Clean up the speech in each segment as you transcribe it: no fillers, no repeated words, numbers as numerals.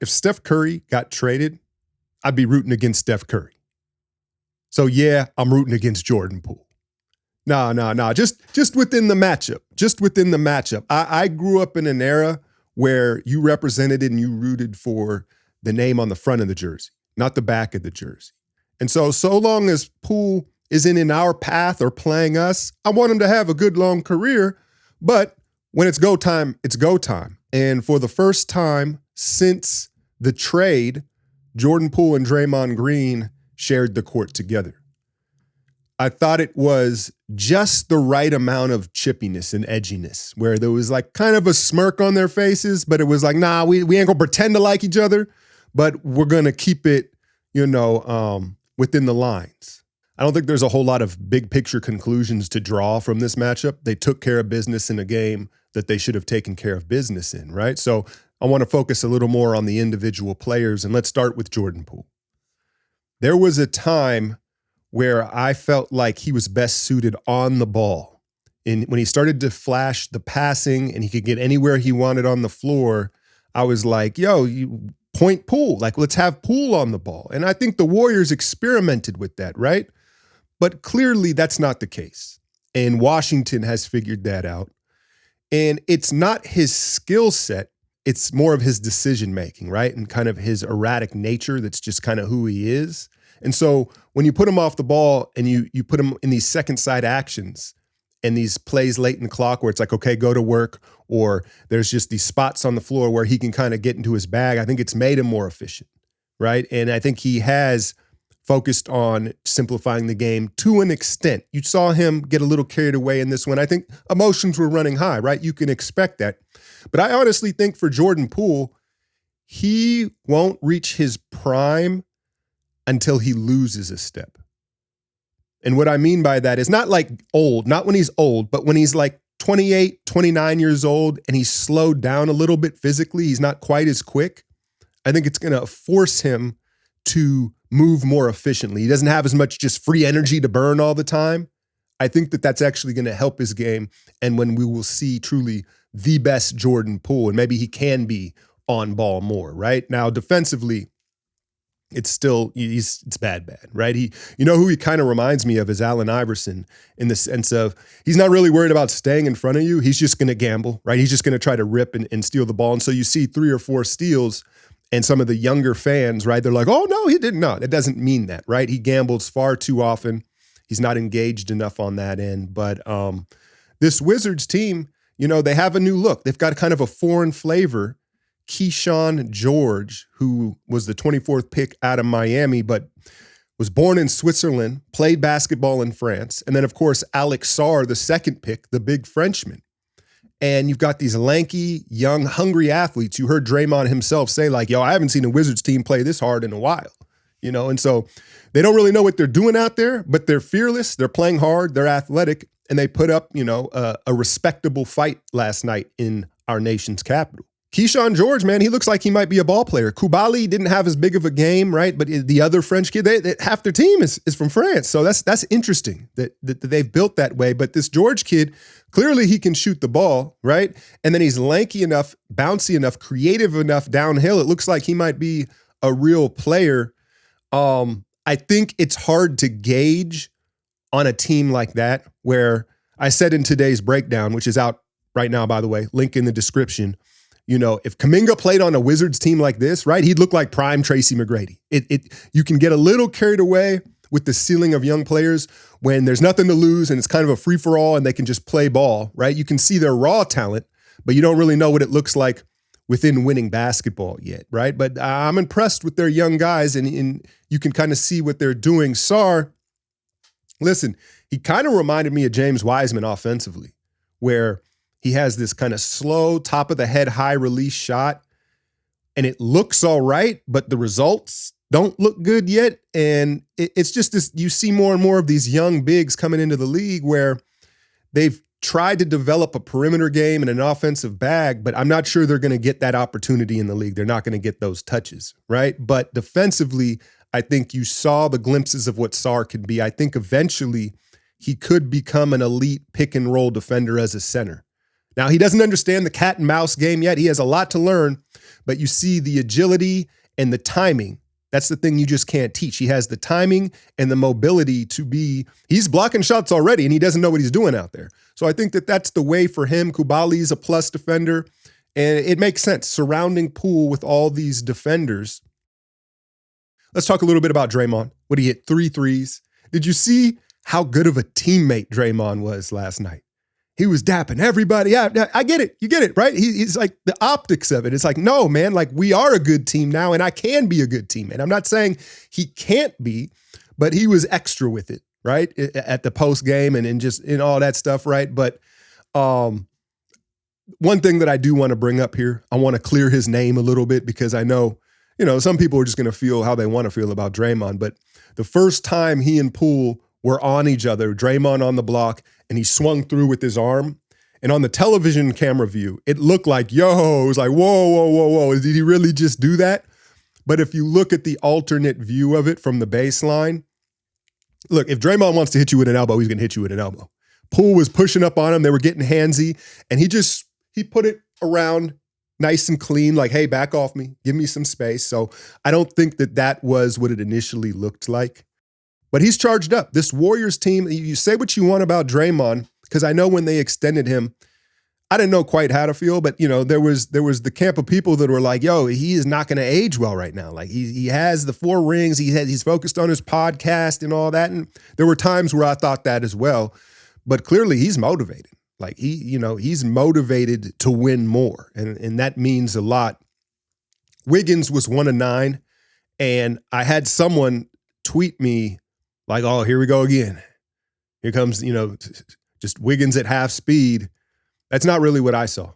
if Steph Curry got traded, I'd be rooting against Steph Curry. So yeah, I'm rooting against Jordan Poole. No. Just within the matchup. Just within the matchup. I grew up in an era where you represented it and you rooted for the name on the front of the jersey, not the back of the jersey. And so long as Poole isn't in our path or playing us, I want him to have a good long career. But when it's go time, it's go time. And for the first time since the trade, Jordan Poole and Draymond Green shared the court together. I thought it was just the right amount of chippiness and edginess where there was like kind of a smirk on their faces, but it was like, nah, we ain't gonna pretend to like each other, but we're gonna keep it, within the lines. I don't think there's a whole lot of big picture conclusions to draw from this matchup. They took care of business in a game that they should have taken care of business in, right? So I want to focus a little more on the individual players, and let's start with Jordan Poole. There was a time where I felt like he was best suited on the ball. And when he started to flash the passing and he could get anywhere he wanted on the floor, I was like, yo, you point Poole. Like, let's have Poole on the ball. And I think the Warriors experimented with that, right? But clearly that's not the case. And Washington has figured that out. And it's not his skill set. It's more of his decision-making, right? And kind of his erratic nature that's just kind of who he is. And so when you put him off the ball and you put him in these second side actions and these plays late in the clock where it's like, okay, go to work, or there's just these spots on the floor where he can kind of get into his bag, I think it's made him more efficient, right? And I think he has focused on simplifying the game to an extent. You saw him get a little carried away in this one. I think emotions were running high, right? You can expect that. But I honestly think for Jordan Poole, he won't reach his prime until he loses a step. And what I mean by that is not like old, not when he's old, but when he's like 28, 29 years old and he's slowed down a little bit physically, he's not quite as quick. I think it's going to force him to move more efficiently. He doesn't have as much just free energy to burn all the time. I think that that's actually going to help his game. And when we will see truly the best Jordan Poole, and maybe he can be on ball more, right? Now, defensively, it's bad, right? Who he kind of reminds me of is Allen Iverson in the sense of he's not really worried about staying in front of you. He's just going to gamble, right? He's just going to try to rip and steal the ball. And so you see 3 or 4 steals and some of the younger fans, right? They're like, oh, no, he didn't. No, it doesn't mean that, right? He gambles far too often. He's not engaged enough on that end. But this Wizards team, they have a new look. They've got kind of a foreign flavor. Keyshawn George, who was the 24th pick out of Miami, but was born in Switzerland, played basketball in France. And then, of course, Alex Sarr, the second pick, the big Frenchman. And you've got these lanky, young, hungry athletes. You heard Draymond himself say, like, yo, I haven't seen a Wizards team play this hard in a while. And so they don't really know what they're doing out there, but they're fearless. They're playing hard. They're athletic. And they put up, a respectable fight last night in our nation's capital. Keyshawn George, man, he looks like he might be a ball player. Koulibaly didn't have as big of a game, right? But the other French kid, half their team is from France. So that's interesting that they've built that way. But this George kid, clearly he can shoot the ball, right? And then he's lanky enough, bouncy enough, creative enough downhill. It looks like he might be a real player. I think it's hard to gauge on a team like that, where I said in today's breakdown, which is out right now, by the way, link in the description, if Kuminga played on a Wizards team like this, right, he'd look like prime Tracy McGrady. You can get a little carried away with the ceiling of young players when there's nothing to lose and it's kind of a free-for-all and they can just play ball, right? You can see their raw talent, but you don't really know what it looks like within winning basketball yet, right? But I'm impressed with their young guys, and you can kind of see what they're doing. Sarr, listen, he kind of reminded me of James Wiseman offensively, where he has this kind of slow, top-of-the-head, high-release shot, and it looks all right, but the results don't look good yet. And it's just this, you see more and more of these young bigs coming into the league where they've tried to develop a perimeter game and an offensive bag, but I'm not sure they're going to get that opportunity in the league. They're not going to get those touches, right? But defensively, I think you saw the glimpses of what Sarr can be. I think eventually he could become an elite pick-and-roll defender as a center. Now, he doesn't understand the cat and mouse game yet. He has a lot to learn, but you see the agility and the timing. That's the thing you just can't teach. He has the timing and the mobility to be, he's blocking shots already and he doesn't know what he's doing out there. So I think that that's the way for him. Kubali's a plus defender and it makes sense surrounding Poole with all these defenders. Let's talk a little bit about Draymond. What he hit 3 threes. Did you see how good of a teammate Draymond was last night? He was dapping everybody. I get it. You get it, right? He's like the optics of it. It's like, no, man, like we are a good team now and I can be a good teammate. I'm not saying he can't be, but he was extra with it, right? At the post game and just in all that stuff, right? But one thing that I do want to bring up here, I want to clear his name a little bit because I know, some people are just going to feel how they want to feel about Draymond. But the first time he and Poole were on each other, Draymond on the block, and he swung through with his arm. And on the television camera view, it looked like, it was like, whoa. Did he really just do that? But if you look at the alternate view of it from the baseline, look, if Draymond wants to hit you with an elbow, he's going to hit you with an elbow. Poole was pushing up on him. They were getting handsy. And he put it around nice and clean, like, hey, back off me. Give me some space. So I don't think that was what it initially looked like. But he's charged up. This Warriors team, you say what you want about Draymond, because I know when they extended him, I didn't know quite how to feel, but there was the camp of people that were like, yo, he is not going to age well right now. Like he has the 4 rings, he's focused on his podcast and all that. And there were times where I thought that as well. But clearly he's motivated. Like he's motivated to win more. And that means a lot. Wiggins was 1 of 9. And I had someone tweet me, like, oh, here we go again. Here comes, just Wiggins at half speed. That's not really what I saw.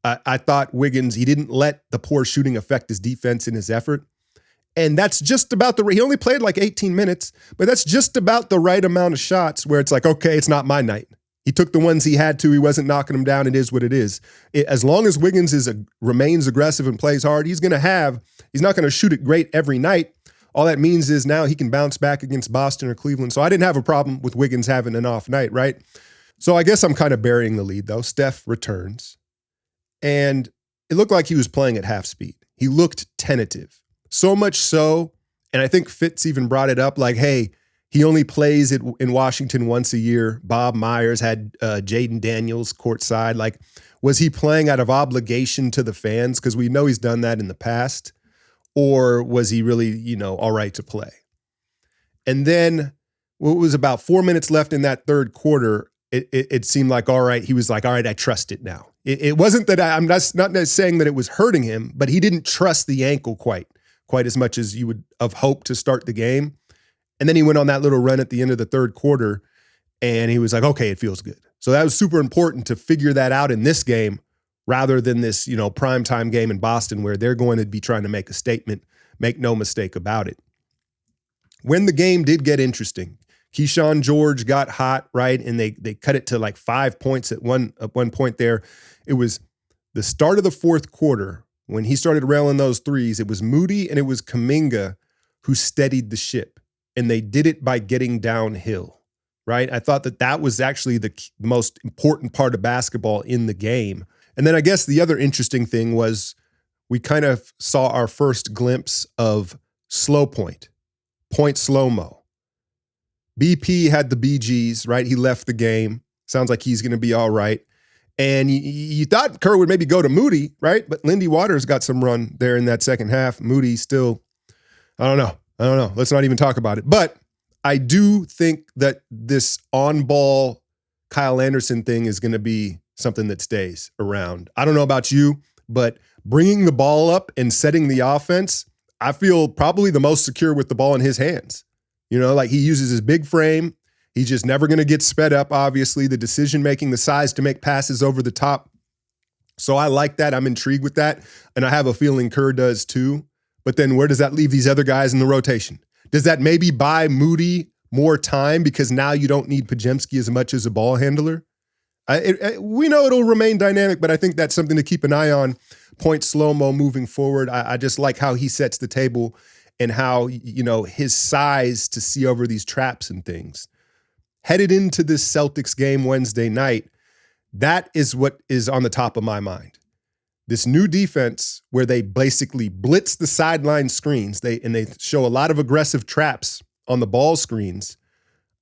I thought Wiggins, he didn't let the poor shooting affect his defense and his effort. And that's just about he only played like 18 minutes, but that's just about the right amount of shots where it's like, okay, it's not my night. He took the ones he had to. He wasn't knocking them down. It is what it is. As long as Wiggins remains aggressive and plays hard, he's not going to shoot it great every night. All that means is now he can bounce back against Boston or Cleveland. So I didn't have a problem with Wiggins having an off night, right? So I guess I'm kind of burying the lead, though. Steph returns. And it looked like he was playing at half speed. He looked tentative. So much so, and I think Fitz even brought it up, like, hey, he only plays in Washington once a year. Bob Myers had Jaden Daniels courtside. Like, was he playing out of obligation to the fans? Because we know he's done that in the past. Or was he really, all right to play? And then it was about 4 minutes left in that third quarter. It seemed like, all right, he was like, all right, I trust it now. It wasn't that I'm not saying that it was hurting him, but he didn't trust the ankle quite as much as you would have hoped to start the game. And then he went on that little run at the end of the third quarter and he was like, okay, it feels good. So that was super important to figure that out in this game, rather than this, primetime game in Boston where they're going to be trying to make a statement, make no mistake about it. When the game did get interesting, Keyshawn George got hot, right? And they cut it to like 5 points at one point there. It was the start of the fourth quarter when he started railing those threes. It was Moody and it was Kuminga who steadied the ship. And they did it by getting downhill, right? I thought that was actually the most important part of basketball in the game. And then I guess the other interesting thing was we kind of saw our first glimpse of slow point slow-mo. BP had the BGs, right? He left the game. Sounds like he's going to be all right. And you thought Kerr would maybe go to Moody, right? But Lindy Waters got some run there in that second half. Moody still, I don't know. Let's not even talk about it. But I do think that this on-ball Kyle Anderson thing is going to be something that stays around. I don't know about you, but bringing the ball up and setting the offense, I feel probably the most secure with the ball in his hands. Like he uses his big frame. He's just never going to get sped up, obviously. The decision-making, the size to make passes over the top. So I like that. I'm intrigued with that. And I have a feeling Kerr does too. But then where does that leave these other guys in the rotation? Does that maybe buy Moody more time because now you don't need Podziemski as much as a ball handler? We know it'll remain dynamic, but I think that's something to keep an eye on. Point slow-mo moving forward. I just like how he sets the table and how, his size to see over these traps and things. Headed into this Celtics game Wednesday night, That is what is on the top of my mind. This new defense where they basically blitz the sideline screens, they show a lot of aggressive traps on the ball screens.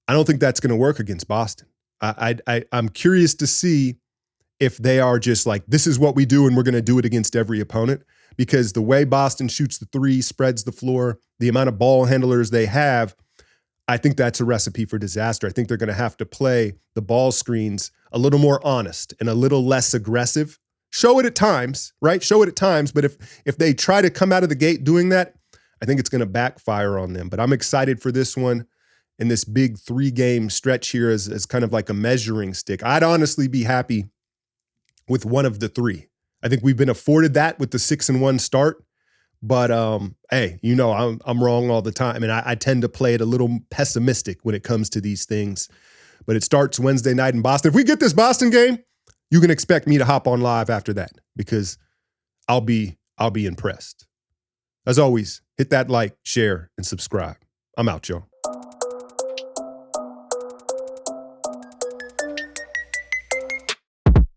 I don't think that's going to work against Boston. I'm curious to see if they are just like, this is what we do and we're going to do it against every opponent, because the way Boston shoots the three, spreads the floor, the amount of ball handlers they have, I think that's a recipe for disaster. I think they're going to have to play the ball screens a little more honest and a little less aggressive. Show it at times, right? Show it at times. But if they try to come out of the gate doing that, I think it's going to backfire on them. But I'm excited for this one and this big 3-game stretch here as kind of like a measuring stick. I'd honestly be happy with one of the three. I think we've been afforded that with the 6-1 start. But hey, I'm wrong all the time. And I tend to play it a little pessimistic when it comes to these things. But it starts Wednesday night in Boston. If we get this Boston game, you can expect me to hop on live after that, because I'll be impressed. As always, hit that like, share, and subscribe. I'm out, y'all.